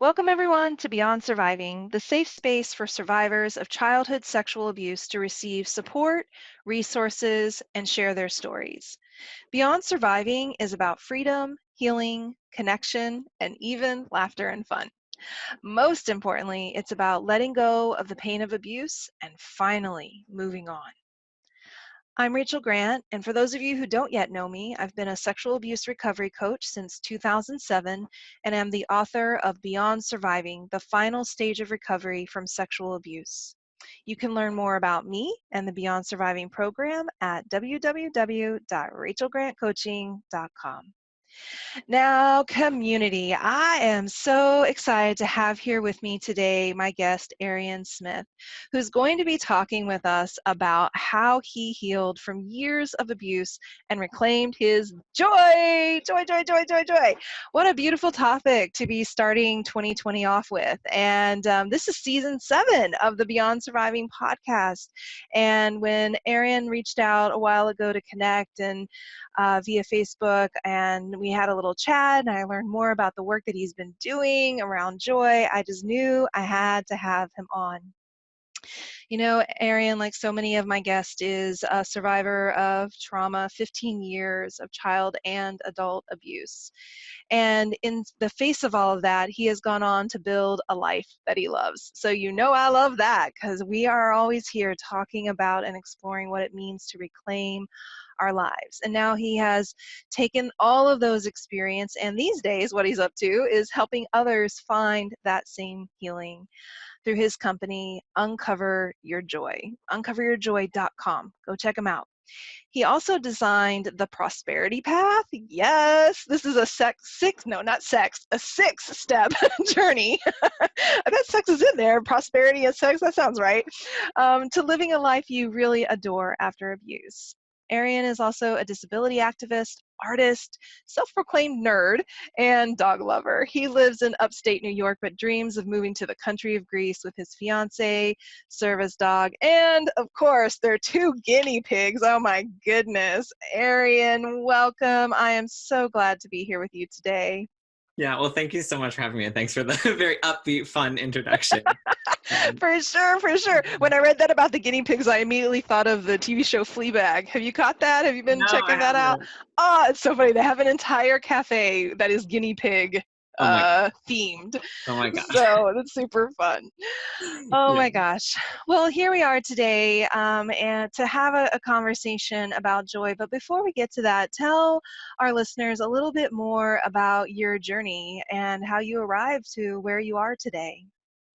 Welcome, everyone, to Beyond Surviving, the safe space for survivors of childhood sexual abuse to receive support, resources, and share their stories. Beyond Surviving is about freedom, healing, connection, and even laughter and fun. Most importantly, it's about letting go of the pain of abuse and finally moving on. I'm Rachel Grant, and for those of you who don't yet know me, I've been a sexual abuse recovery coach since 2007 and am the author of Beyond Surviving, the final stage of recovery from sexual abuse. You can learn more about me and the Beyond Surviving program at www.rachelgrantcoaching.com. Now, community, I am so excited to have here with me today my guest, Arien Smith, who's going to be talking with us about how he healed from years of abuse and reclaimed his joy. Joy, joy, joy, joy, joy. What a beautiful topic to be starting 2020 off with. And this is season 7 of the Beyond Surviving podcast. And when Arien reached out a while ago to connect and via Facebook, and we had a little chat, and I learned more about the work that he's been doing around joy. I just knew I had to have him on. You know, Arien, like so many of my guests, is a survivor of trauma, 15 years of child and adult abuse. And in the face of all of that, he has gone on to build a life that he loves. So you know I love that, because we are always here talking about and exploring what it means to reclaim our lives. And now he has taken all of those experience, and these days what he's up to is helping others find that same healing through his company, Uncover Your Joy, uncoveryourjoy.com. Go check him out. He also designed the Prosperity Path. Yes, this is a a 6-step journey. I bet sex is in there. Prosperity and sex, that sounds right. To living a life you really adore after abuse. Arien is also a disability activist, artist, self-proclaimed nerd, and dog lover. He lives in upstate New York, but dreams of moving to the country of Greece with his fiance, service dog, and of course, their 2 guinea pigs. Oh my goodness. Arien, welcome. I am so glad to be here with you today. Yeah, well, thank you so much for having me, and thanks for the very upbeat, fun introduction. For sure, for sure. When I read that about the guinea pigs, I immediately thought of the TV show Fleabag. Have you caught that? Have you been No, I checking that out? haven't. Oh, it's so funny. They have an entire cafe that is guinea pig Oh my god. themed. Oh my god. So that's super fun. Oh Yeah. my gosh. Well, here we are today and to have a conversation about joy. But before we get to that, tell our listeners a little bit more about your journey and how you arrived to where you are today.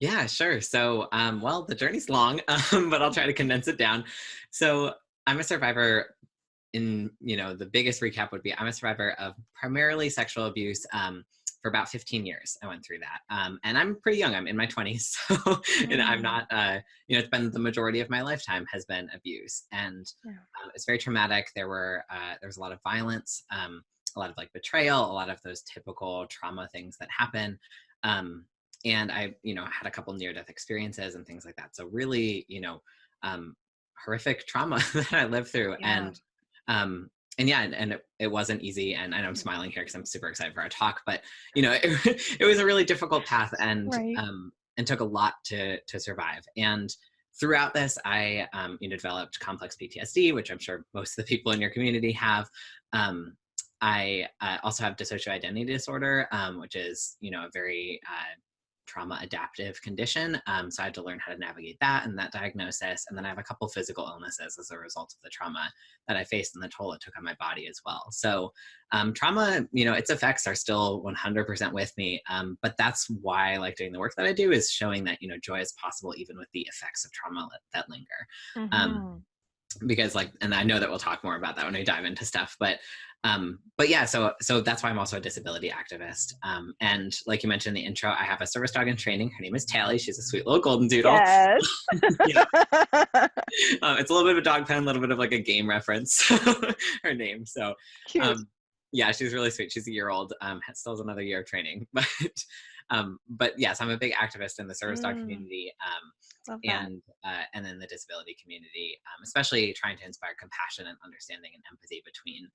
Yeah, sure. So, well, the journey's long, but I'll try to condense it down. So, I'm a survivor. The biggest recap would be I'm a survivor of primarily sexual abuse. For about 15 years, I went through that. And I'm pretty young. I'm in my 20s. So, and I'm Mm, not, it's been the majority of my lifetime has been abuse. And yeah. it's very traumatic. There was a lot of violence, a lot of like betrayal, a lot of those typical trauma things that happen. And I, had a couple near-death experiences and things like that. So really, um, horrific trauma that I lived through. Yeah. And yeah, and it wasn't easy. And I know I'm smiling here because I'm super excited for our talk, but it was a really difficult path Right. and took a lot to survive. And throughout this, I developed complex PTSD, which I'm sure most of the people in your community have. I also have dissociative identity disorder, which is a very trauma adaptive condition. So I had to learn how to navigate that and that diagnosis. And then I have a couple physical illnesses as a result of the trauma that I faced and the toll it took on my body as well. So trauma, its effects are still 100% with me. But that's why I like doing the work that I do, is showing that, joy is possible even with the effects of trauma that linger. Um, Mm-hmm. because and I know that we'll talk more about that when we dive into stuff, but yeah, so that's why I'm also a disability activist. And like you mentioned in the intro, I have a service dog in training. Her name is Tally. She's a sweet little golden doodle. Yes. Yeah. It's a little bit of a dog pen, a little bit of like a game reference, her name. So Cute. yeah, she's really sweet. She's a year old. Still has another year of training, but But yes, I'm a big activist in the service dog Mm, community, love that. and then the disability community, especially trying to inspire compassion and understanding and empathy between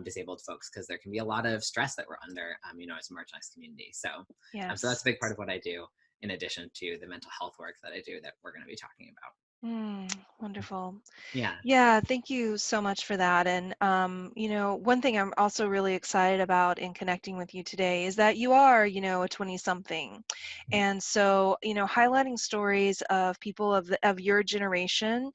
disabled folks, because there can be a lot of stress that we're under, as a marginalized community. So that's Yes. a big part of what I do, in addition to the mental health work that I do that we're going to be talking about. Mm, wonderful. Yeah. Yeah, thank you so much for that. And, one thing I'm also really excited about in connecting with you today is that you are, a 20 something. And so, highlighting stories of people of your generation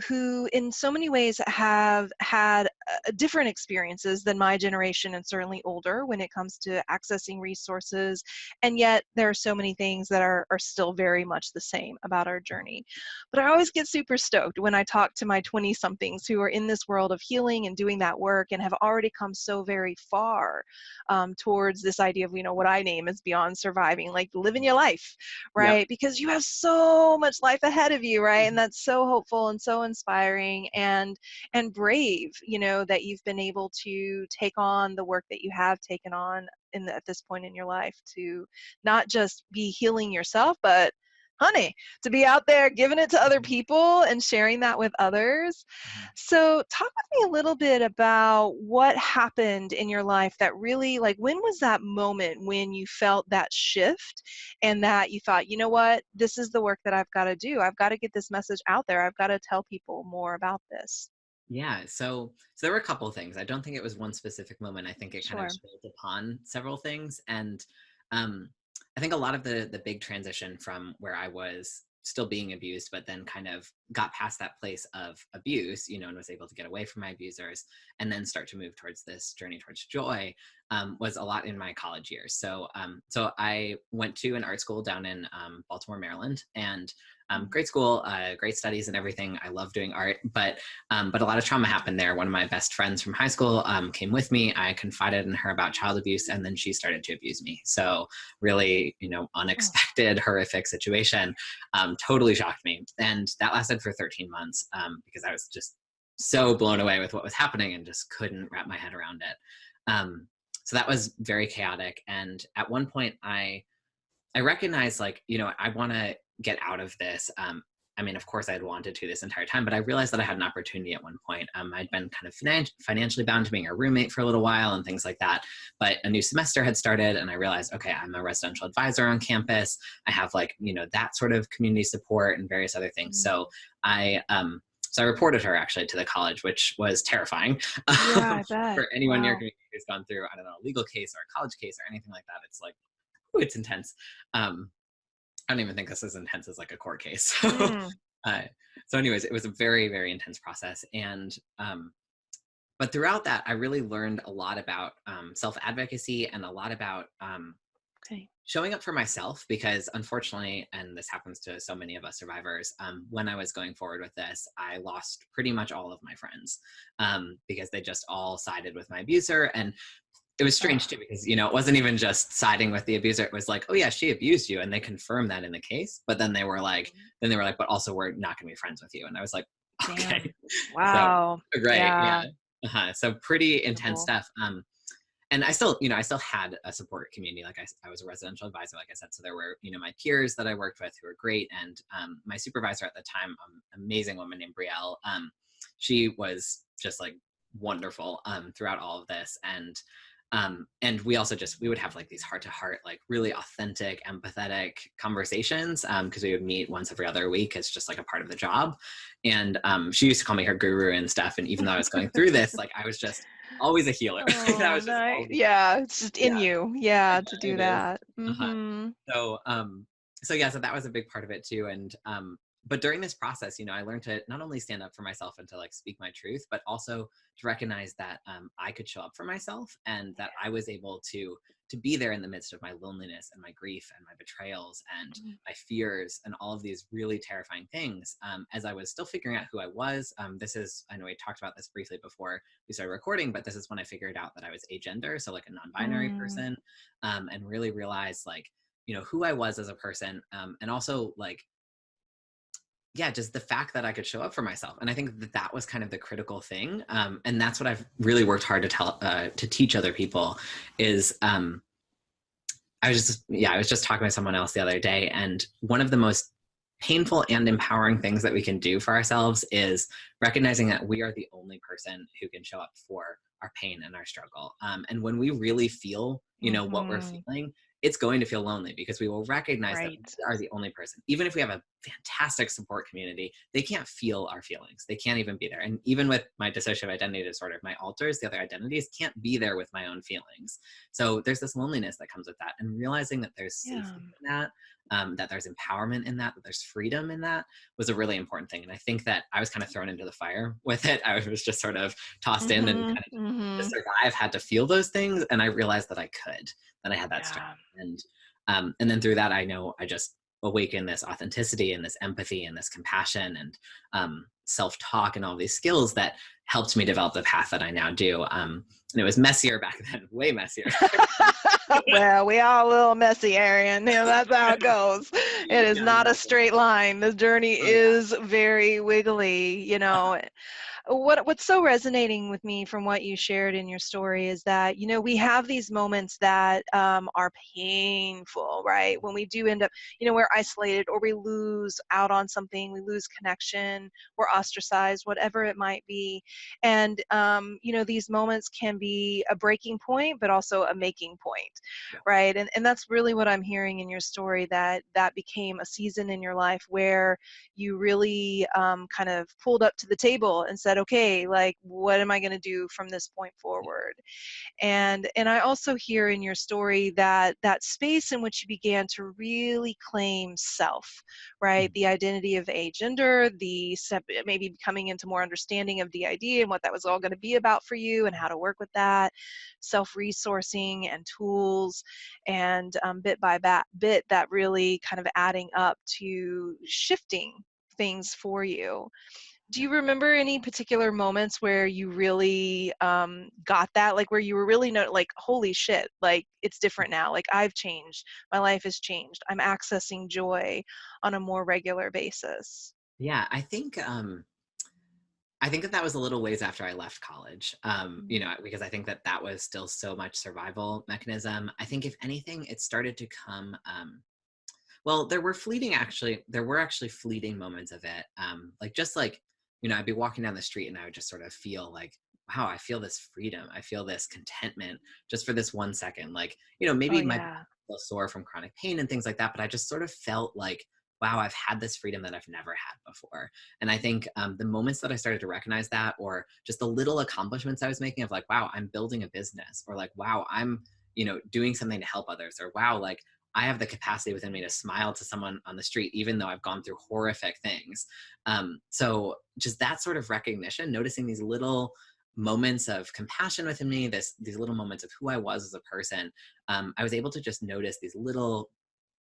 who, in so many ways, have had different experiences than my generation and certainly older when it comes to accessing resources. And yet, there are so many things that are still very much the same about our journey. But I always get super stoked when I talk to my 20 somethings who are in this world of healing and doing that work and have already come so very far towards this idea of, what I name as beyond surviving, like living your life, Yep. right? Because you have so much life ahead of you, right? And that's so hopeful and so inspiring and brave, that you've been able to take on the work that you have taken on at this point in your life to not just be healing yourself, but honey, to be out there giving it to other people and sharing that with others. Mhm. So, talk with me a little bit about what happened in your life that really, like, when was that moment when you felt that shift and that you thought, you know what, this is the work that I've got to do. I've got to get this message out there. I've got to tell people more about this. Yeah, so there were a couple of things. I don't think it was one specific moment. I think it kind of Sure. built upon several things, and um, I think a lot of the big transition from where I was still being abused, but then kind of got past that place of abuse, and was able to get away from my abusers, and then start to move towards this journey towards joy, was a lot in my college years. So I went to an art school down in Baltimore, Maryland, and Mm. great school, great studies and everything. I love doing art, but a lot of trauma happened there. One of my best friends from high school came with me. I confided in her about child abuse, and then she started to abuse me. So really, Oh, unexpected, horrific situation. Totally shocked me, and that lasted for 13 months because I was just so blown away with what was happening and just couldn't wrap my head around it. Um, so that was very chaotic. And at one point, I recognized, like, I want to get out of this. I mean, of course, I had wanted to this entire time, but I realized that I had an opportunity at one point. I'd been kind of financially bound to being a roommate for a little while and things like that. But a new semester had started, and I realized, okay, I'm a residential advisor on campus. I have, like, that sort of community support and various other things. mm. So I reported her actually to the college, which was terrifying. Yeah, um, I bet. for anyone in your Wow. community who's gone through, I don't know, a legal case or a college case or anything like that, it's like, ooh, it's intense. Um, I don't even think this is intense as like a court case. Mm. Uh, so anyways, it was a very, very intense process. And but throughout that, I really learned a lot about self-advocacy and a lot about Okay. showing up for myself, because unfortunately, and this happens to so many of us survivors, when I was going forward with this, I lost pretty much all of my friends because they just all sided with my abuser. And it was strange Oh. too, because it wasn't even just siding with the abuser. It was like, oh yeah, she abused you, and they confirmed that in the case. But then they were like, but also we're not going to be friends with you. And I was like, okay. Damn. So Wow. great, yeah. Yeah. So pretty intense Incredible. stuff. And I still had a support community. Like I was a residential advisor, like I said. So there were, my peers that I worked with who were great. And my supervisor at the time, amazing woman named Brielle, she was just like wonderful throughout all of this. And we also we would have like these heart to heart, like really authentic, empathetic conversations because we would meet once every other week. It's just like a part of the job. And she used to call me her guru and stuff. And even though I was going through this, like I was just always a healer. That Oh, was just nice. always, Yeah, it's just in yeah, you. Yeah, to do it is. that. Uh-huh. Mhm. So yeah, so that was a big part of it too. And but during this process, I learned to not only stand up for myself and to like speak my truth, but also to recognize that I could show up for myself, and that I was able to be there in the midst of my loneliness and my grief and my betrayals and Mhm. my fears and all of these really terrifying things, as I was still figuring out who I was. I know we talked about this briefly before we started recording, but this is when I figured out that I was agender, so like a non-binary Mm. person, and really realized, like, who I was as a person, and also, like, yeah, just the fact that I could show up for myself. And I think that that was kind of the critical thing. And that's what I've really worked hard to teach other people is, I was just talking with someone else the other day, and one of the most painful and empowering things that we can do for ourselves is recognizing that we are the only person who can show up for our pain and our struggle. And when we really feel, what we're Mm-hmm. feeling, it's going to feel lonely because we will recognize that we Right. are the only person. Even if we have a fantastic support community, they can't feel our feelings. They can't even be there. And even with my dissociative identity disorder, my alters, the other identities can't be there with my own feelings. So there's this loneliness that comes with that, and realizing that there's Yeah. safety in that, that there's empowerment in that, that there's freedom in that was a really important thing. And I think that I was kind of thrown into the fire with it. I was just sort of tossed in and Mm-hmm. kind of to Mm-hmm. survive had to feel those things. And I realized that I could, that I had that strength. Yeah. And then through that, I know I just awakened this authenticity and this empathy and this compassion and self-talk and all these skills that helped me develop the path that I now do. And it was messier back then, way messier. Well, we are a little messy, Arien. That's how it goes. It is Yeah, not a exactly. straight line. The journey Oh yeah. is very wiggly. What's so resonating with me from what you shared in your story is that we have these moments that are painful, right? When we do end up, we're isolated, or we lose out on something, we lose connection, we're ostracized, whatever it might be. And these moments can be a breaking point, but also a making point, Yeah. right? And that's really what I'm hearing in your story, that became a season in your life where you really kind of pulled up to the table and said, okay, like, what am I going to do from this point forward? And I also hear in your story that space in which you began to really claim self, right? Mhm. The identity of agender, the step, maybe coming into more understanding of DID and what that was all going to be about for you and how to work with that, self-resourcing and tools, and bit by bit, that really kind of adding up to shifting things for you. Do Yeah. you remember any particular moments where you really got that, like where you were really like, holy shit, like it's different now, like I've changed, my life has changed, I'm accessing joy on a more regular basis? Yeah, I think that that was a little ways after I left college, Mm. because I think that that was still so much survival mechanism. I think if anything, it started to come. Well, there were actually fleeting moments of it. I'd be walking down the street and I would just sort of feel like, wow, I feel this freedom. I feel this contentment just for this 1 second. Like, Oh maybe my back yeah. was sore from chronic pain and things like that, but I just sort of felt like, wow, I've had this freedom that I've never had before. And I think the moments that I started to recognize that, or just the little accomplishments I was making of like, wow, I'm building a business, or like, wow, I'm, doing something to help others, or wow, like I have the capacity within me to smile to someone on the street, even though I've gone through horrific things. So just that sort of recognition, noticing these little moments of compassion within me, these little moments of who I was as a person, I was able to just notice these little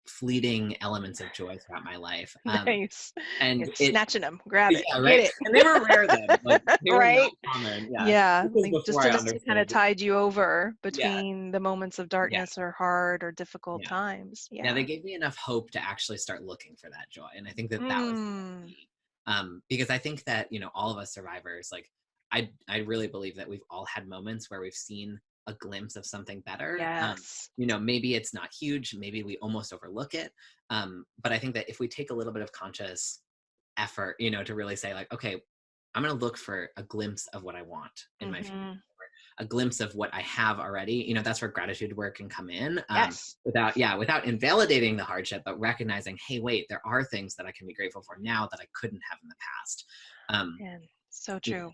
fleeting elements of joy throughout my life. Nice. And You're it, snatching them, grab it, yeah, get right. it. And they were rare then, like they were not Right. common. Yeah. Yeah, This was like just before I enough to kind of understood. tide you over Yeah. between the moments of Yeah. darkness or hard or difficult Yeah. times. Yeah, they Yeah. gave me enough hope to actually start looking for that joy, and I think that that was Mm. key. Because I think that all of us survivors, like I really believe that we've all had moments where we've seen a glimpse of something better. Yes. Maybe it's not huge, maybe we almost overlook it, but I think that if we take a little bit of conscious effort, to really say like, okay, I'm going to look for a glimpse of what I want in my future, Mhm. a glimpse of what I have already. That's where gratitude work can come in. Yes. Without invalidating the hardship, but recognizing, hey, wait, there are things that I can be grateful for now that I couldn't have in the past. Um, And so yeah, true.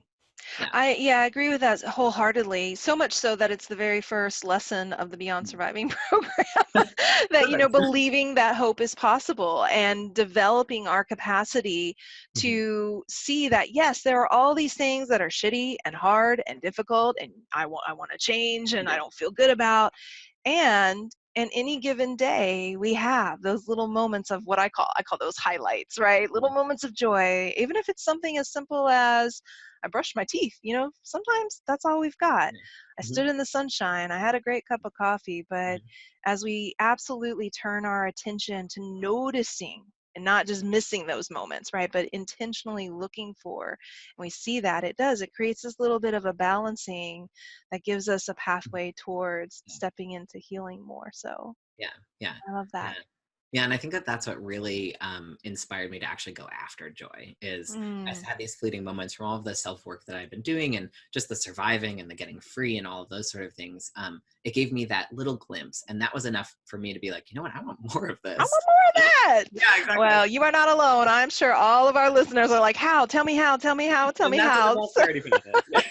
yeah, I agree with that wholeheartedly. So much so that it's the very first lesson of the Beyond mm, Surviving program that perfect. believing that hope is possible and developing our capacity Mhm, to see that yes, there are all these things that are shitty and hard and difficult and I want to change and I yeah, don't feel good about. And in any given day, we have those little moments of what I call those highlights, right? Little mm, moments of joy, even if it's something as simple as I brushed my teeth. Sometimes that's all we've got. yeah, I mhm, stood in the sunshine. I had a great cup of coffee. But mhm, as we absolutely turn our attention to noticing and not just missing those moments, right? But intentionally looking for, and we see that it creates this little bit of a balancing that gives us a pathway towards yeah. stepping into healing more so. Yeah, yeah, I love yeah. that. Yeah, and I think that that's what really inspired me to actually go after joy is I Mm. had these fleeting moments from all of the self-work that I've been doing and just the surviving and the getting free and all of those sort of things. It gave me that little glimpse, and that was enough for me to be like, you know what, I want more of I this. want more of that. Yeah, exactly. Well, you are not alone. I'm sure all of our listeners are like, how? Tell me how, tell me how, tell And me that's what the how. best So, party about is. Yeah.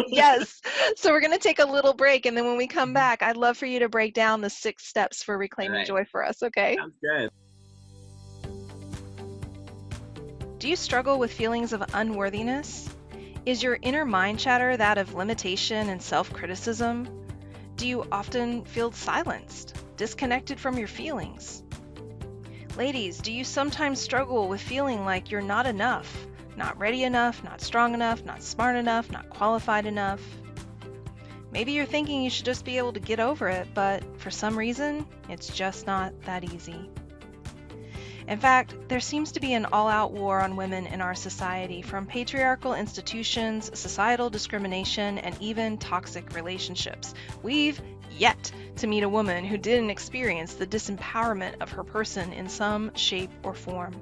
yes. So we're going to take a little break. And then when we come Mhm. back, I'd love for you to break down the 6 steps for All reclaiming right. joy for us. Okay. Sounds good. Do you struggle with feelings of unworthiness? Is your inner mind chatter that of limitation and self criticism? Do you often feel silenced, disconnected from your feelings? Ladies, do you sometimes struggle with feeling like you're not enough, not ready enough, not strong enough, not smart enough, not qualified enough? Maybe you're thinking you should just be able to get over it, but for some reason, it's just not that easy. In fact, there seems to be an all-out war on women in our society, from patriarchal institutions, societal discrimination, and even toxic relationships. We've yet to meet a woman who didn't experience the disempowerment of her person in some shape or form.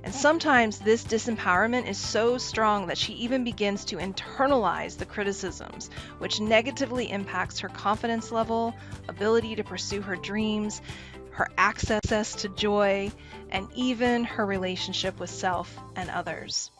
And sometimes this disempowerment is so strong that she even begins to internalize the criticisms, which negatively impacts her confidence level, ability to pursue her dreams, her access to joy, and even her relationship with self and others.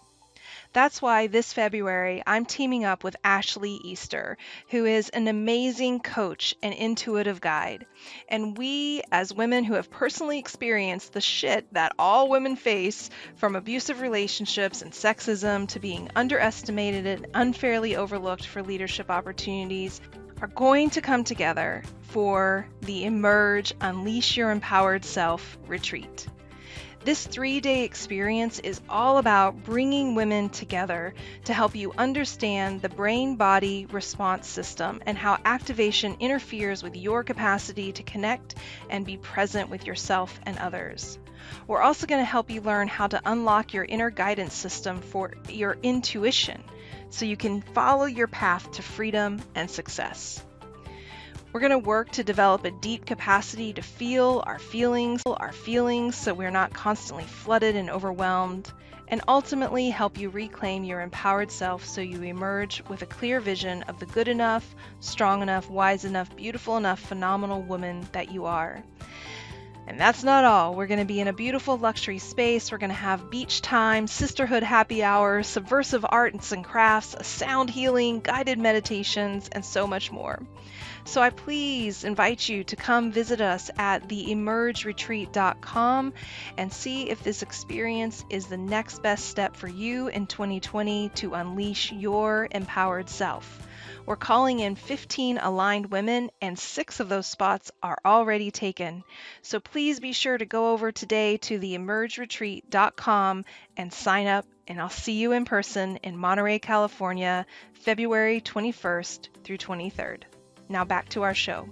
That's why this February I'm teaming up with Ashley Easter, who is an amazing coach and intuitive guide. And we, as women who have personally experienced the shit that all women face, from abusive relationships and sexism to being underestimated and unfairly overlooked for leadership opportunities, are going to come together for the Emerge Unleash Your Empowered Self retreat. This 3-day experience is all about bringing women together to help you understand the brain-body response system and how activation interferes with your capacity to connect and be present with yourself and others. We're also going to help you learn how to unlock your inner guidance system for your intuition so you can follow your path to freedom and success. We're going to work to develop a deep capacity to feel our feelings so we're not constantly flooded and overwhelmed, and ultimately help you reclaim your empowered self so you emerge with a clear vision of the good enough, strong enough, wise enough, beautiful enough, phenomenal woman that you are. And that's not all. We're going to be in a beautiful luxury space. We're going to have beach time, sisterhood happy hour, subversive arts and crafts, sound healing, guided meditations, and so much more. So I please invite you to come visit us at theemergeretreat.com and see if this experience is the next best step for you in 2020 to unleash your empowered self. We're calling in 15 aligned women, and 6 of those spots are already taken. So please be sure to go over today to theemergeretreat.com and sign up, and I'll see you in person in Monterey, California, February 21st through 23rd. Now back to our show.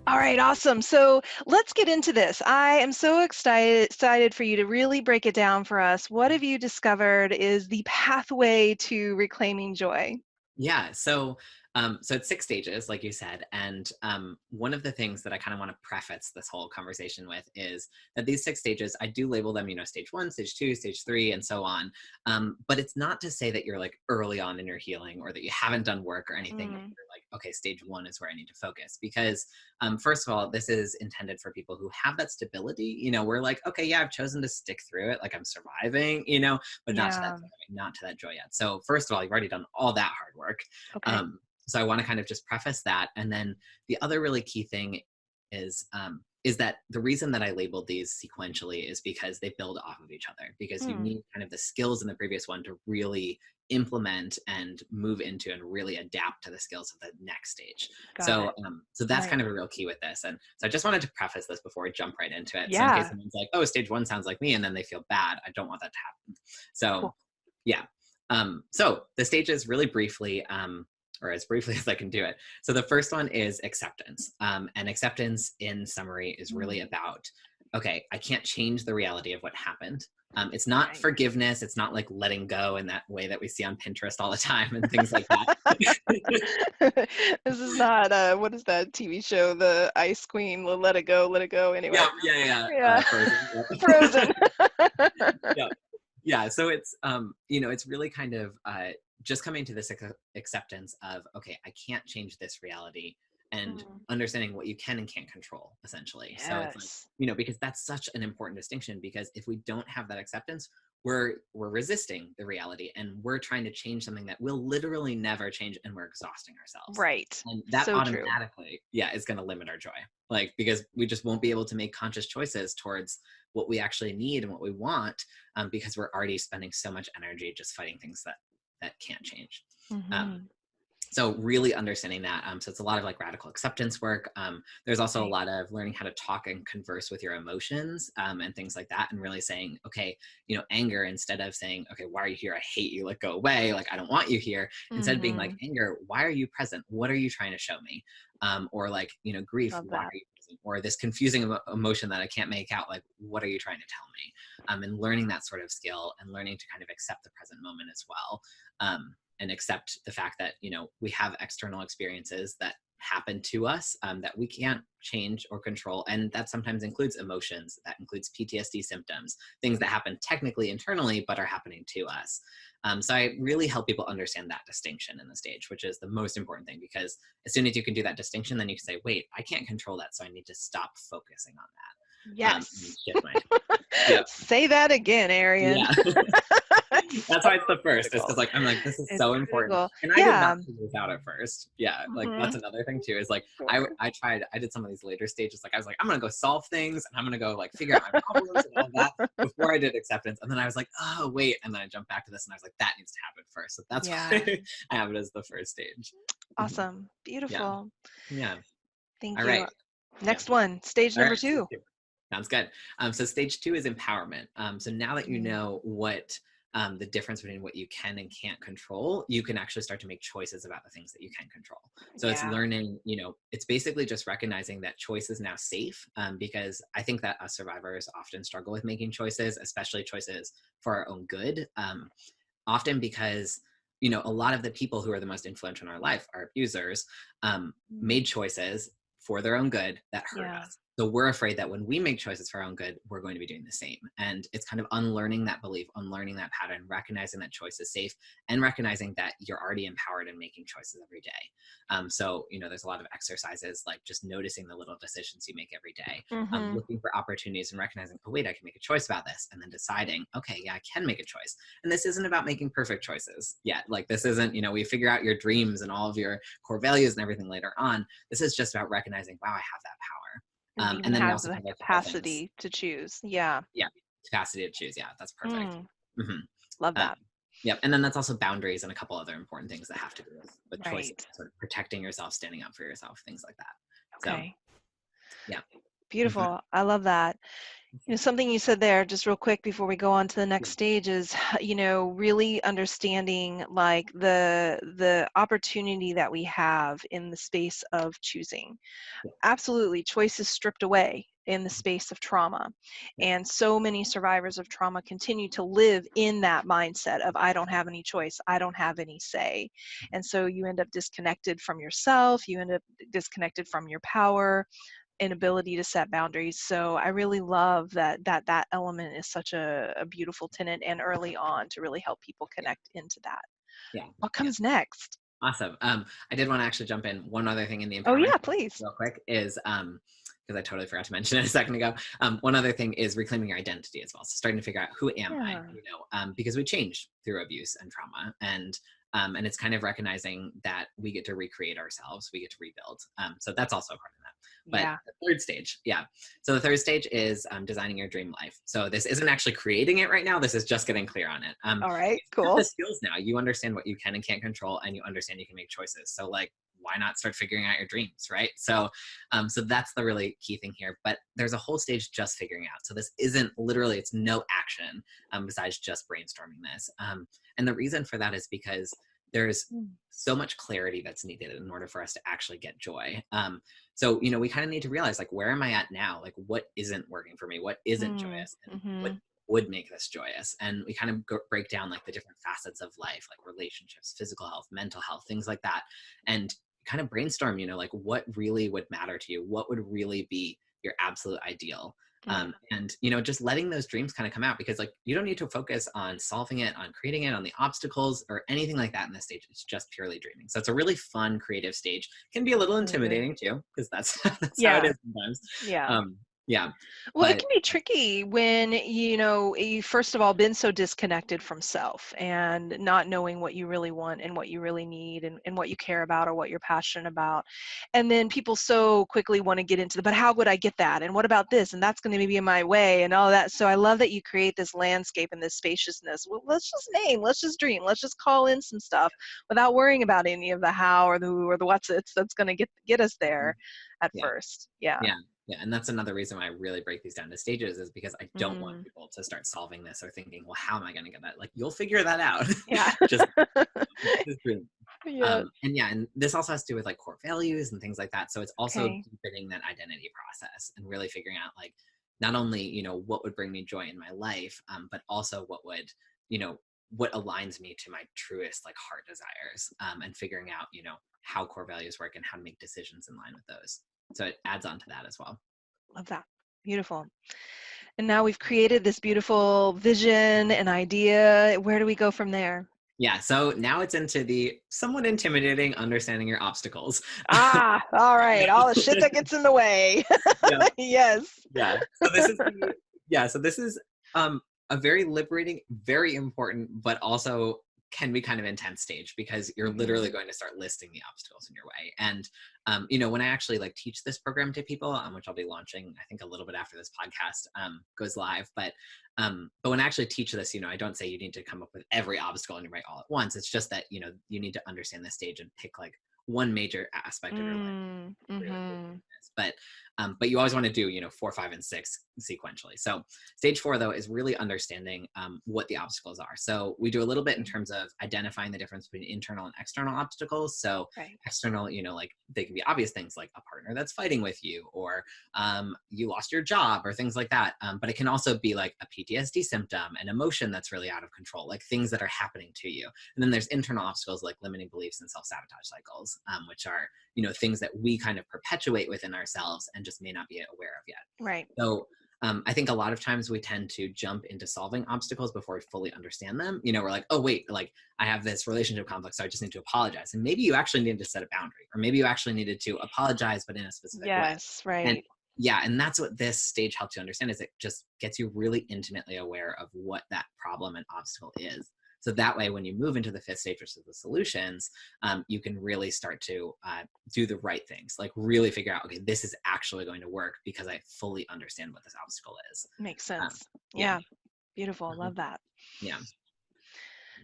All right, awesome. So let's get into this. I am so excited for you to really break it down for us. What have you discovered is the pathway to reclaiming joy? Yeah. So it's 6 stages, like you said. And one of the things that I kind of want to preface this whole conversation with is that these 6 stages, I do label them, stage 1, stage 2, stage 3, and so on. But it's not to say that you're like early on in your healing or that you haven't done work or anything. Mm, You're like, okay, stage 1 is where I need to focus because first of all, this is intended for people who have that stability. We're like, okay, yeah, I've chosen to stick through it. Like I'm surviving, but not to that, yeah. not to that joy yet. So first of all, you've already done all that hard work. Okay. So I want to kind of just preface that. And then the other really key thing is that the reason that I labeled these sequentially is because they build off of each other, because you Hmm. need kind of the skills in the previous one to really implement and move into and really adapt to the skills of the next stage. Got So it. so that's Right. kind of a real key with this. And so I just wanted to preface this before we jump right into it. So in case Yeah. someone's like, oh, stage 1 sounds like me, and then they feel bad, I don't want that to happen. So Cool. yeah. So the stages really briefly, or as briefly as I can do it. So the first one is acceptance. And acceptance in summary is really Mm, about okay, I can't change the reality of what happened. It's not Right. forgiveness. It's not like letting go in that way that we see on Pinterest all the time and things like that. This is not what is that TV show, the Ice Queen, Let It Go, Let It Go. Yeah, Anyway. yeah, yeah. Yeah. Frozen. Frozen. Yeah. Yeah. So it's it's really kind of just coming to this acceptance of, okay, I can't change this reality, and Mhm. understanding what you can and can't control, essentially. So it's like, Yes. because that's such an important distinction, because if we don't have that acceptance, we're resisting the reality, and we're trying to change something that will literally never change, and we're exhausting ourselves. Right. And that So true. automatically, yeah, is going to limit our joy. Like, because we just won't be able to make conscious choices towards what we actually need and what we want, because we're already spending so much energy just fighting things that can't change. Um, Hmm. so really understanding that. So it's a lot of like radical acceptance work. There's also a Right. lot of learning how to talk and converse with your emotions, and things like that, and really saying, okay, anger, instead of saying, okay, why are you here? I hate you. Like, go away. Like, I don't want you here. Instead of being like, Hmm. anger, why are you present? What are you trying to show me? Or like, grief, Love why that. are you present? Or this confusing emotion that I can't make out. Like, what are you trying to tell me? And learning that sort of skill, and learning to kind of accept the present moment as well. And accept the fact that we have external experiences that happen to us, that we can't change or control, and that sometimes includes emotions, that includes PTSD symptoms, things that happen technically internally but are happening to us. So I really help people understand that distinction in the stage, which is the most important thing, because as soon as you can do that distinction, then you can say, wait, I can't control that, so I need to stop focusing on that, and Yes. shift my attention. Yeah. Say that again, Arien. Yeah. It's That's so why it's the first. It's critical. because like I'm like, this is It's so important. critical. And I did not Yeah. figure this out at first. Yeah. Like Hmm. that's another thing too, is like Sure. I did some of these later stages. Like I was like, I'm gonna go solve things, and I'm gonna go like figure out my problems and all that before I did acceptance. And then I was like, oh wait. And then I jumped back to this, and I was like, that needs to happen first. So that's Yeah. why I have it as the first stage. Mhm. Awesome. Yeah. Beautiful. Yeah. Thank All you. right. Yeah. Next one, stage All number right. Stage 2. two. Sounds good. So stage 2 is empowerment. So now that you Mm. know what the difference between what you can and can't control, you can actually start to make choices about the things that you can control. So it's Yeah. learning, it's basically just recognizing that choice is now safe, because I think that us survivors often struggle with making choices, especially choices for our own good. Often because a lot of the people who are the most influential in our life, our abusers, Mm. made choices for their own good that hurt Yeah. us. So we're afraid that when we make choices for our own good, we're going to be doing the same. And it's kind of unlearning that belief, unlearning that pattern, recognizing that choice is safe, and recognizing that you're already empowered in making choices every day. So there's a lot of exercises like just noticing the little decisions you make every day, Hmm. looking for opportunities and recognizing, oh wait, I can make a choice about this, and then deciding, okay, yeah, I can make a choice. And this isn't about making perfect choices yet. Like this isn't, we figure out your dreams and all of your core values and everything later on. This is just about recognizing, wow, I have that power. We even And then we have also the have a couple things. capacity to choose. Yeah. Yeah, capacity to choose. Yeah, that's perfect. Mm. Hmm. Love Um, that. yep. And then that's also boundaries and a couple other important things that have to do with choices, Right. sort of protecting yourself, standing up for yourself, things like that. So Okay. yeah. Hmm. Beautiful. I love that. Something you said there, just real quick before we go on to the Yeah. next stage is, really understanding like the opportunity that we have in the space of choosing. Yeah. Absolutely, choice is stripped away in the space of trauma. Yeah. And so many survivors of trauma continue to live in that mindset of, I don't have any choice, I don't have any say. And so you end up disconnected from yourself, you end up disconnected from your power, inability to set boundaries. So I really love that element is such a beautiful tenet, and early on to really help people connect into that. Yeah. What Yeah. comes next? Awesome. I did want to actually jump in. One other thing in the Oh empowerment yeah, please. real quick is because I totally forgot to mention it a second ago. One other thing is reclaiming your identity as well. So starting to figure out, who am I? Yeah. Because we change through abuse and trauma, and it's kind of recognizing that we get to recreate ourselves, we get to rebuild. So that's also a part of that. But Yeah. the third stage, yeah. So the third stage is designing your dream life. So this isn't actually creating it right now. This is just getting clear on it. All right, You have cool. the skills now. You understand what you can and can't control, and you understand you can make choices. So like, why not start figuring out your dreams, right? So that's the really key thing here. But there's a whole stage just figuring out. So this isn't literally, it's no action besides just brainstorming this. And the reason for that is because there's Mm. so much clarity that's needed in order for us to actually get joy. So, we kind of need to realize, like, where am I at now? Like, what isn't working for me? What isn't Mm. joyous? And what Mhm. would make this joyous? And we kind of break down like the different facets of life, like relationships, physical health, mental health, things like that. And kind of brainstorm, like what really would matter to you? What would really be your absolute ideal? Mm. And just letting those dreams kind of come out, because like you don't need to focus on solving it, on creating it, on the obstacles or anything like that in this stage. It's just purely dreaming. So it's a really fun creative stage. Can be a little Really good. intimidating too, because that's that's how it Yeah. is sometimes. Yeah. Yeah, Well, it but can be tricky when, you first of all been so disconnected from self and not knowing what you really want and what you really need and what you care about or what you're passionate about. And then people so quickly want to get into but how would I get that? And what about this? And that's going to be in my way and all that. So I love that you create this landscape and this spaciousness. Well, let's just name, let's just dream, let's just call in some stuff without worrying about any of the how or the who or the what's it's that's going to get us there at yeah, first. Yeah. yeah, yeah. And that's another reason why I really break these down to stages, is because I don't want Mm. people to start solving this or thinking, well, how am I going to get that? Like, you'll figure that out. Yeah. just just dream. Yes. And yeah, and this also has to do with like core values and things like that. So it's also Okay. deepening that identity process and really figuring out, like, not only what would bring me joy in my life, but also you know what aligns me to my truest like heart desires, and figuring out how core values work and how to make decisions in line with those. So it adds on to that as well. Love that. Beautiful. And now we've created this beautiful vision and idea. Where do we go from there? Yeah, so now it's into the somewhat intimidating understanding your obstacles. Ah, all right. All the shit that gets in the way. Yeah. Yes. Yeah. So this is the yeah, so this is a very liberating, very important, but also can be kind of intense stage, because you're literally Mhm. going to start listing the obstacles in your way. And when I actually like teach this program to people, which I'll be launching, I think a little bit after this podcast goes live, but when I actually teach this, I don't say you need to come up with every obstacle in your way all at once. It's just that you need to understand the stage and pick like one major aspect of your life Mm, really big mhm. business. But you always want to do 4, 5, and 6 sequentially. So stage 4 though is really understanding what the obstacles are. So we do a little bit in Okay. terms of identifying the difference between internal and external obstacles. So Right. external, like they can be obvious things like a partner that's fighting with you, or you lost your job, or things like that. But it can also be like a PTSD symptom, an emotion that's really out of control, like things that are happening to you. And then there's internal obstacles like limiting beliefs and self-sabotage cycles, which are things that we kind of perpetuate within ourselves and just may not be aware of yet. Right. So I think a lot of times we tend to jump into solving obstacles before we fully understand them. We're like, oh wait, like I have this relationship conflict, so I just need to apologize. And maybe you actually needed to set a boundary, or maybe you actually needed to apologize, but in a specific way. Yes, And right. yeah, and that's what this stage helps you understand, is it just gets you really intimately aware of what that problem and obstacle is. So that way, when you move into the fifth stage, which is the solutions, you can really start to do the right things, like really figure out, okay, this is actually going to work because I fully understand what this obstacle is. Makes Um, sense. yeah. Yeah. Beautiful. Mhm. Love that. Yeah.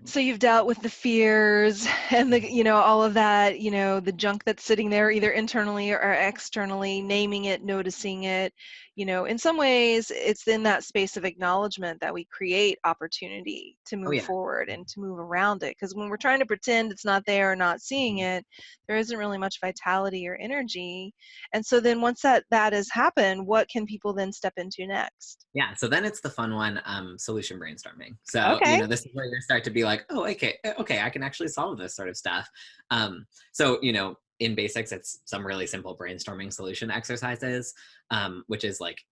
So you've dealt with the fears and all of that, the junk that's sitting there either internally or externally, naming it, noticing it. In some ways, it's in that space of acknowledgement that we create opportunity to Oh, move yeah. forward and to move around it. Because when we're trying to pretend it's not there or not seeing Mhm. it, there isn't really much vitality or energy. And so then once that has happened, what can people then step into next? Yeah, so then it's the fun one, solution brainstorming. So, Okay. this is where you start to be like, oh, okay, I can actually solve this sort of stuff. So, in basics, it's some really simple brainstorming solution exercises, which is like,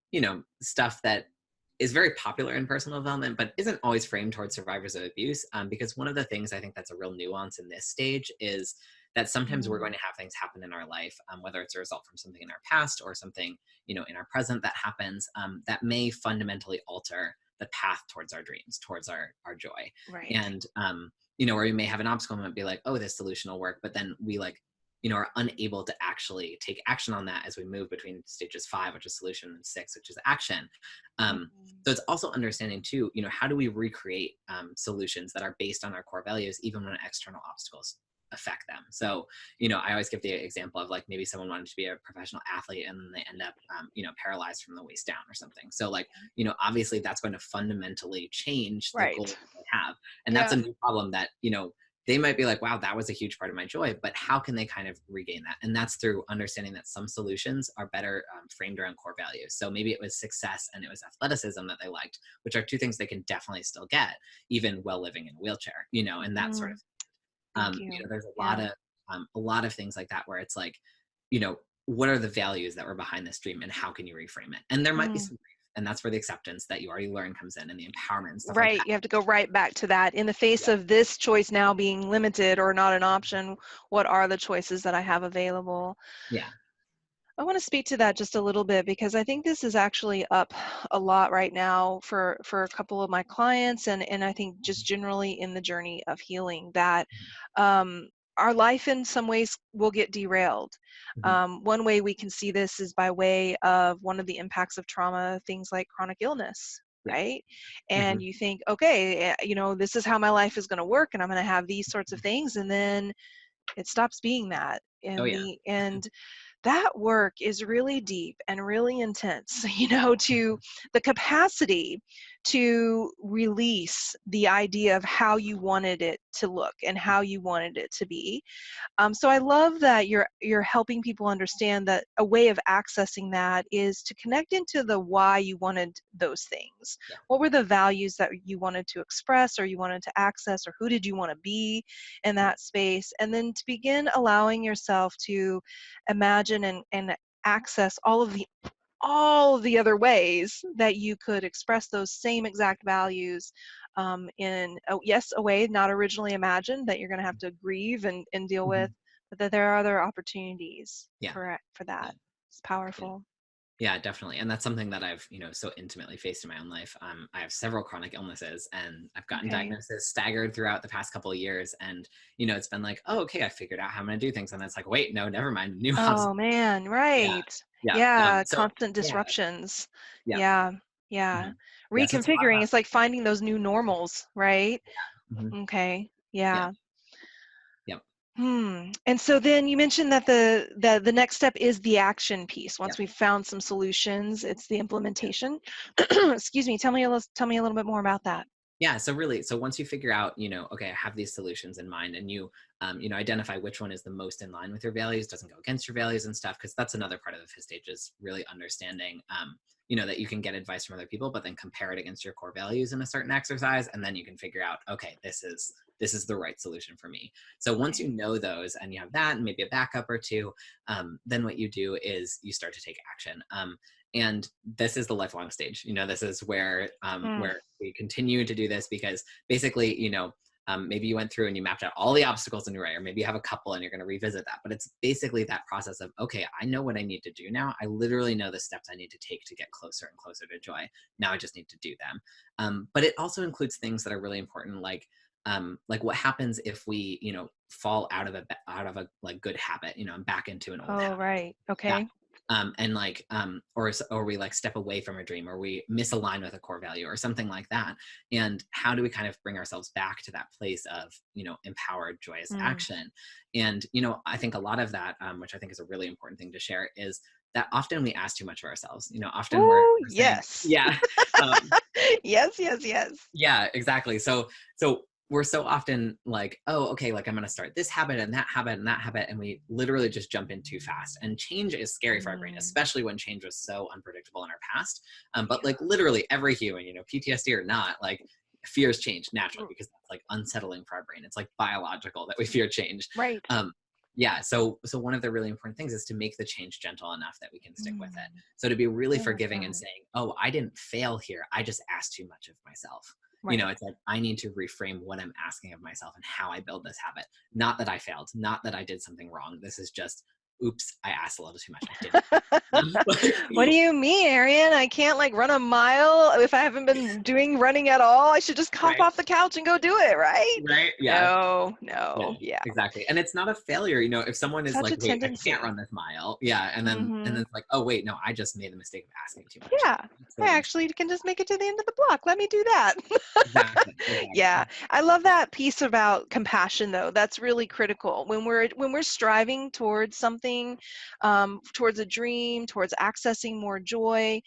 stuff that is very popular in personal development, but isn't always framed towards survivors of abuse. Because one of the things I think that's a real nuance in this stage is that sometimes we're going Mm, to have things happen in our life, whether it's a result from something in our past or something in our present that happens, that may fundamentally alter the path towards our dreams, towards our joy. right. And where we may have an obstacle and be like, oh, this solution will work, but then we like are unable to actually take action on that as we move between stages 5, which is solution, and 6, which is action. Mhm. So it's also understanding too, how do we recreate solutions that are based on our core values even when external obstacles affect them. So I always give the example of like maybe someone wanted to be a professional athlete and then they end up paralyzed from the waist down or something. So like obviously that's going to fundamentally change the goal Right. that they have. And that's Yeah. a new problem that they might be like, wow, that was a huge part of my joy, but how can they kind of regain that? And that's through understanding that some solutions are better framed around core values. So maybe it was success and it was athleticism that they liked, which are two things they can definitely still get even while living in a wheelchair, and that sort of, Mm, thank you. there's Yeah. a lot of things like that where it's like, you know, what are the values that were behind this dream and how can you reframe it? And there might be Mm. some grief, and that's where the acceptance that you already learned comes in and the empowerment and stuff like Right. that. You have to go right back to that. In the face Yeah. of this choice now being limited or not an option, what are the choices that I have available? Yeah. I want to speak to that just a little bit because I think this is actually up a lot right now for a couple of my clients and I think just generally in the journey of healing that um, our life in some ways will get derailed. Mhm. One way we can see this is by way of one of the impacts of trauma, things like chronic illness, Yeah. right? And Hmm. you think, okay, this is how my life is going to work and I'm going to have these sorts of things, and then it stops being that. Oh And yeah. the and that work is really deep and really intense, to the capacity to release the idea of how you wanted it to look and how you wanted it to be. So I love that you're helping people understand that a way of accessing that is to connect into the why you wanted those things. Yeah. What were the values that you wanted to express or you wanted to access, or who did you want to be in that space? And then to begin allowing yourself to imagine and access all of the other ways that you could express those same exact values in, yes, a way not originally imagined that you're going to have to grieve and deal with, Mhm. but that there are other opportunities Yeah. for Yeah. that. It's Yeah. powerful. Yeah, definitely. And that's something that I've, so intimately faced in my own life. I have several chronic illnesses and I've gotten Okay. diagnosis staggered throughout the past couple of years. And, it's been like, oh, okay, I figured out how I'm going to do things. And then it's like, wait, no, never mind. New Oh obstacle. man, Yeah. right. Yeah. Yeah, So, constant yeah. disruptions. Yeah. Yeah, yeah. Mhm. Yeah. So it's a lot Reconfiguring, about, it's like finding those new normals, right? mhm. Okay. Yeah. Yeah. Yep. And so then you mentioned that the next step is the action piece. Yep. Once we've found some solutions, it's the Yeah. implementation. Excuse me. Tell me a little bit more about that. Yeah, so really, so once you figure out, okay, I have these solutions in mind, and you, identify which one is the most in line with your values, doesn't go against your values and stuff, because that's another part of the fifth stage is really understanding, that you can get advice from other people, but then compare it against your core values in a certain exercise, and then you can figure out, okay, this is the right solution for me. So once Okay. you know those, and you have that, and maybe a backup or two, then what you do is you start to take action. And this is the lifelong stage. This is Mm. where we continue to do this because basically, maybe you went through and you mapped out all the obstacles in your way, or maybe you have a couple and you're going to revisit that. But it's basically that process of, okay, I know what I need to do now. I literally know the steps I need to take to get closer and closer to joy. Now I just need to do them. But it also includes things that are really important, like what happens if we, fall out of a like good habit, and back into an old Oh, habit. right. Yeah. Okay. And like or we like step away from a dream, or we misalign with a core value or something like that. And how do we kind of bring ourselves back to that place of, empowered joyous Mm. action? And I think a lot of that, which I think is a really important thing to share, is that often we ask too much of ourselves. Often we're, Ooh, we're saying, yes. yeah. um, Yes, yes, yes. yeah, exactly. So we're so often like, oh, okay, like I'm going to start this habit and that habit and that habit, and we literally just jump in too fast. And change is scary for our brain, Mm. especially when change was so unpredictable in our past. But Yeah. like literally every human, PTSD or not, like fears change naturally Mm. because that's like unsettling for our brain. It's like biological that we fear change. Right. Um, yeah, so one of the really important things is to make the change gentle enough that we can stick with it. Mm. So to be really I love forgiving and that. saying, oh, I didn't fail here, I just asked too much of myself. Right. It's like I need to reframe what I'm asking of myself and how I build this habit. Not that I failed, not that I did something wrong. This is just, oops, I asked a little too much. I didn't. What do you mean, Arien? I can't like run a mile if I haven't been doing running at all. I should just hop Right. off the couch and go do it, right? Right. Yeah. No, Yeah, no, yeah. exactly. And it's not a failure, if someone is Such like, a wait, I can't tendency. run this mile. Yeah. And then Hmm. it's like, oh wait, no, I just made the mistake of asking too much. Yeah, That's sort of I interesting. actually can just make it to the end of the block. Let me do that. Exactly. Exactly. Yeah, I love that piece about compassion, though. That's really critical when we're striving towards something, towards a dream, towards accessing more joy.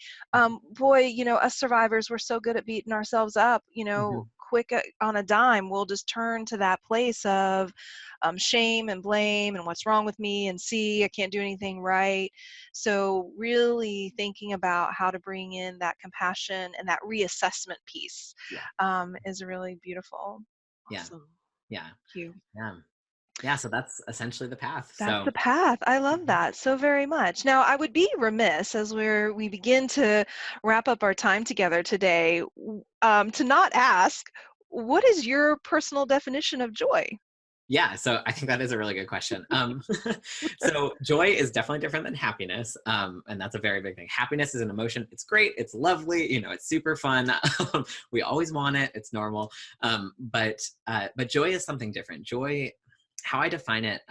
Boy, us survivors, we're so good at beating ourselves up. Mhm. quick on a dime, we'll just turn to that place of shame and blame and what's wrong with me and see, I can't do anything right. So really thinking about how to bring in that compassion and that reassessment piece Yeah. is really beautiful. Yeah. Awesome. Yeah. Thank you. Yeah. Yeah. So that's essentially the path. That's So the path. I love mhm. that so very much. Now, I would be remiss as we begin to wrap up our time together today, to not ask, what is your personal definition of joy? Yeah, so I think that is a really good question. So joy is definitely different than happiness, and that's a very big thing. Happiness is an emotion. It's great. It's lovely. It's super fun. We always want it. It's normal. But joy is something different. Joy, how I define it,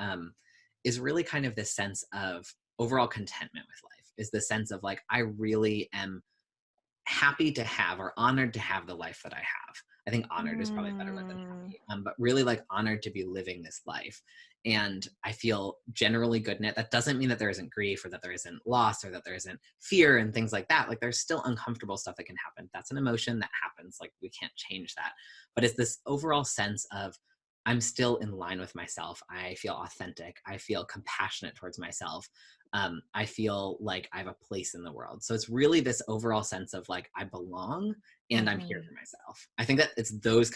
is really kind of this sense of overall contentment with life. Is the sense of like I really am happy to have or honored to have the life that I have. I think honored is probably a better word than Mm, happy, but really like honored to be living this life. And I feel generally good in it. That doesn't mean that there isn't grief or that there isn't loss or that there isn't fear and things like that. Like there's still uncomfortable stuff that can happen. That's an emotion that happens. Like we can't change that. But it's this overall sense of I'm still in line with myself. I feel authentic. I feel compassionate towards myself. I feel like I have a place in the world. So it's really this overall sense of like I belong and I'm here mhm. for myself. I think that it's those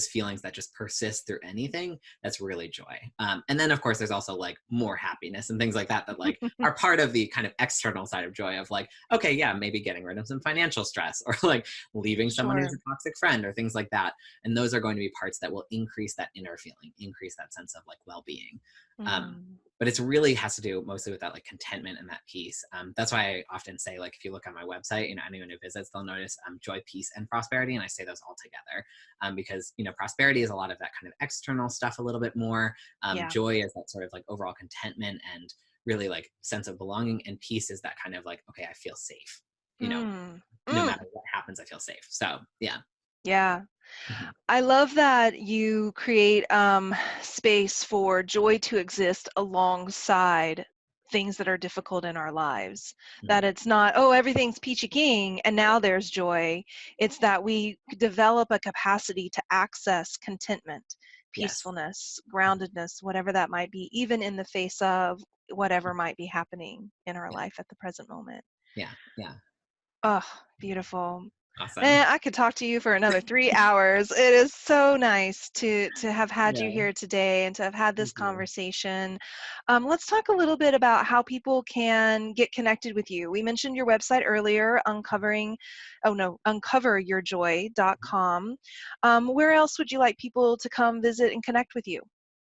feelings that just persist through anything. That's really joy. And then of course there's also like more happiness and things like that that like are part of the kind of external side of joy of like, okay, yeah, maybe getting rid of some financial stress or like leaving someone who's Sure. a toxic friend or things like that. And those are going to be parts that will increase that inner feeling, increase that sense of like well-being. Um, Mm, but it's really has to do mostly with that like contentment and that peace. That's why I often say like if you look on my website, anyone who visits, they'll notice joy, peace, and prosperity, and I say those all together because prosperity is a lot of that kind of external stuff a little bit more. yeah. Joy is that sort of like overall contentment and really like sense of belonging, and peace is that kind of like okay, I feel safe. You know, Mm, no mm, matter what happens, I feel safe. So yeah. yeah. Mhm. I love that you create space for joy to exist alongside things that are difficult in our lives. That Mhm. it's not, oh, everything's peachy keen and now there's joy. It's that we develop a capacity to access contentment, Yes. peacefulness, Mhm. groundedness, whatever that might be, even in the face of whatever might be happening in our Yeah. life at the present moment. Yeah. Yeah. Oh, beautiful. Awesome. Man, I could talk to you for another 3 hours. It is so nice to have had you Yeah. here today and to have had this Thank you. conversation. Let's talk a little bit about how people can get connected with you. We mentioned your website earlier, uncoveryourjoy.com. Where else would you like people to come visit and connect with you?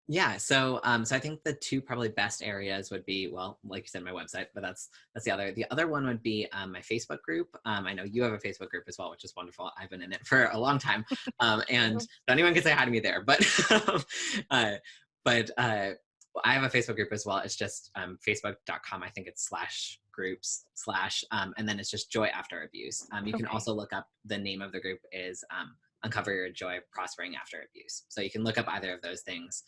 Yeah, so I think the two probably best areas would be well, like you said, my website, but that's the other. The other one would be my Facebook group. I know you have a Facebook group as well, which is wonderful. I've been in it for a long time, and anyone can say hi to me there. But uh, but I have a Facebook group as well. It's just facebook.com. I think it's slash groups slash and then it's just joy after abuse. You can Okay. also look up the name of the group is Uncover Your Joy Prospering After Abuse. So you can look up either of those things,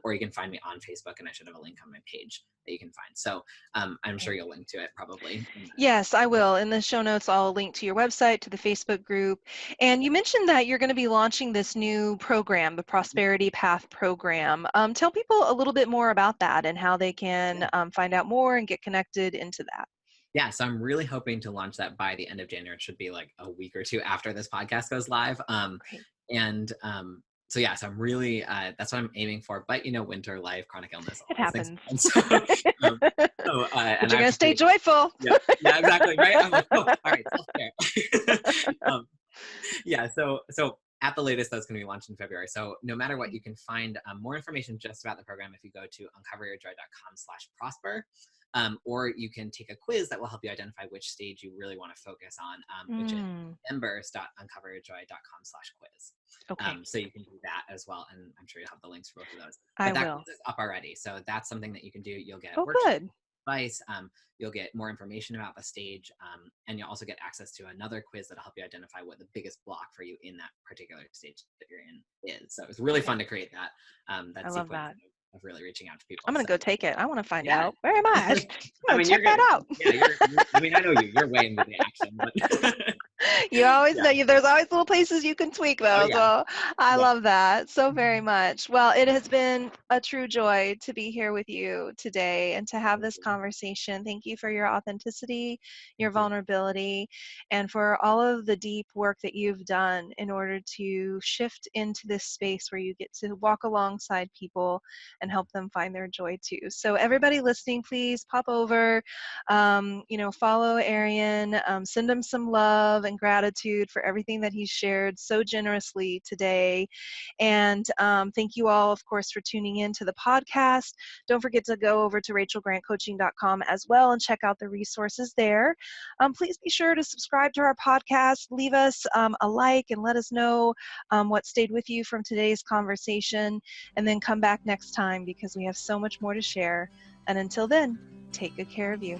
or you can find me on Facebook, and I should have a link on my page that you can find. So I'm sure Okay. you'll link to it probably. Yes, I will. In the show notes, I'll link to your website, to the Facebook group. And you mentioned that you're going to be launching this new program, the Prosperity Path program. Tell people a little bit more about that and how they Yeah. can find out more and get connected into that. Yeah, so I'm really hoping to launch that by the end of January. It should be like a week or two after this podcast goes live. Great. And so yeah, so I'm really that's what I'm aiming for. But winter life, chronic illness, all It those things. happens. And so, um, But and you're I have going to to stay take joyful. yeah, yeah, exactly, right? I'm like, oh, all right, self-care. um, yeah, so at the latest, that's going to be launched in February. So no matter what, Okay. you can find more information just about the program if you go to uncoveryourjoy.com/prosper. Or you can take a quiz that will help you identify which stage you really want to focus on, which is Mm, members.uncoveryourjoy.com/quiz. okay. So you can do that as well. And I'm sure you'll have the links for both of those. I But that will. quiz is up already. So that's something that you can do. You'll get Oh, worksheets, good. advice. You'll get more information about the stage, and you'll also get access to another quiz that'll help you identify what the biggest block for you in that particular stage that you're in is. So it's really Okay. fun to create I that love sequence that. of really reaching out to I'm people. going to So go take it. I want to find yeah, out. Where am I? I'm I going to mean check that out. yeah, I mean, I know you're way into the action, but You always Yeah. know there's always little places you can tweak Oh though. yeah. So I Yeah. love that so very much. Well, it has been a true joy to be here with you today and to have Thank this you. conversation. Thank you for your authenticity, your Thank you. vulnerability, and for all of the deep work that you've done in order to shift into this space where you get to walk alongside people and help them find their joy too. So everybody listening, please pop over, follow Arien, send him some love and gratitude for everything that he's shared so generously today. And thank you all, of course, for tuning in to the podcast. Don't forget to go over to rachelgrantcoaching.com as well and check out the resources there. Please be sure to subscribe to our podcast, leave us a like, and let us know what stayed with you from today's conversation. And then come back next time because we have so much more to share. And until then, take good care of you.